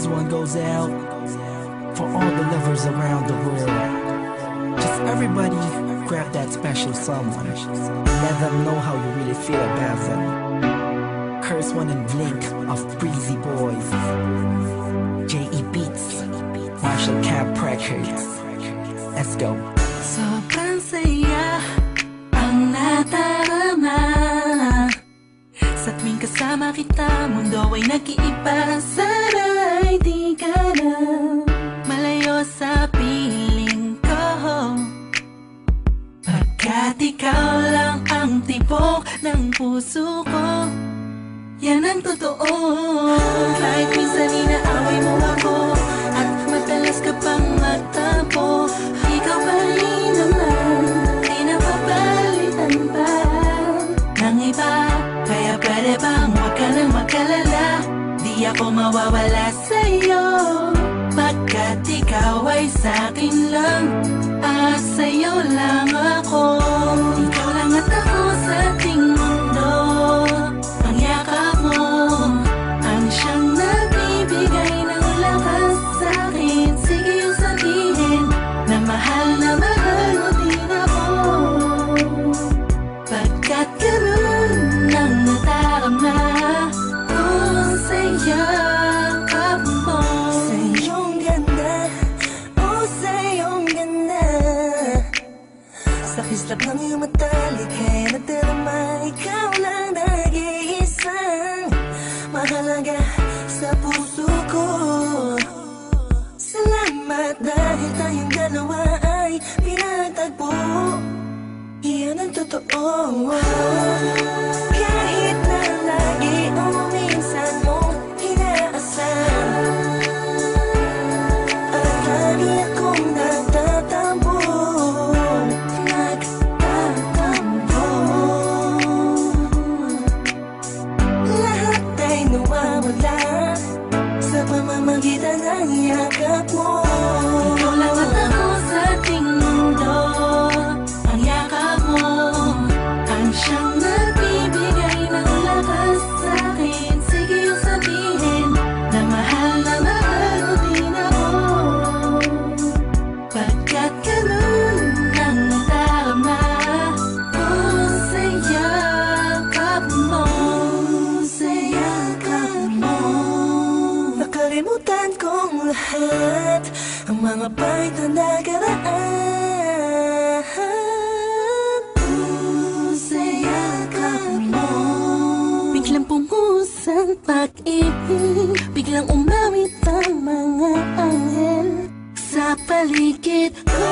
This one goes out for all the lovers around the world. Just everybody grab that special someone and let them know how you really feel about them. Curse One and Blink of Breezy Boys, J.E. Beats, Marshall Camp Records. Let's go. Sobrang saya ang nadarama sa tuwing kasama kita. Mundo ay nag-iiba. Sana'y di ka na malayo sa piling ko, pagkat ikaw lang ang tibok ng puso ko. Yan ang totoo. Kahit minsan inaaway mo ako at madalas ka pang magtampo, ikaw pa rin naman, di napapalitan pa ng iba. Kaya pwede bang huwag ka nang mag-alala, di ako mawawala sa'yo, pagkat ikaw ay sa'kin lang at sa'yo lang ako. Ikaw lang at ako sa ating mundo. Ang yakap mo ang siyang nagbibigay ng lakas sa'kin. Sige yung sabihin na mahal mo din ako, pagkat ganun ang nadarama ko sa yakap mo. Sa iyong ganda, oh sa iyong ganda, sa kislap ng iyong mata, likhay nadarama. Ikaw lang nag-iisang mahalaga sa puso ko. Salamat dahil tayong dalawa ay pinagtagpo. Iyan ang totoo. Kahit na lagi o minsan mong inaasam, at lagi akong nagtatampo. Lahat ay nawawala sa pamamagitan ng yakap mo. Ikaw lang at ako sa ating mundo. Ang yakap mo ang siyang nagbibigay ng lakas sa'kin. Sige yung sabihin na mahal mo din ako, pagkat ganun ang nadarama ko sa yakap mo. Sa yakap mo. Nakalimutan kong lahat ang mga pahit na nakaraan. Sa yakap mo. Biglang pumusang pag-ibig, biglang umawit ang mga anghel sa paligid ko.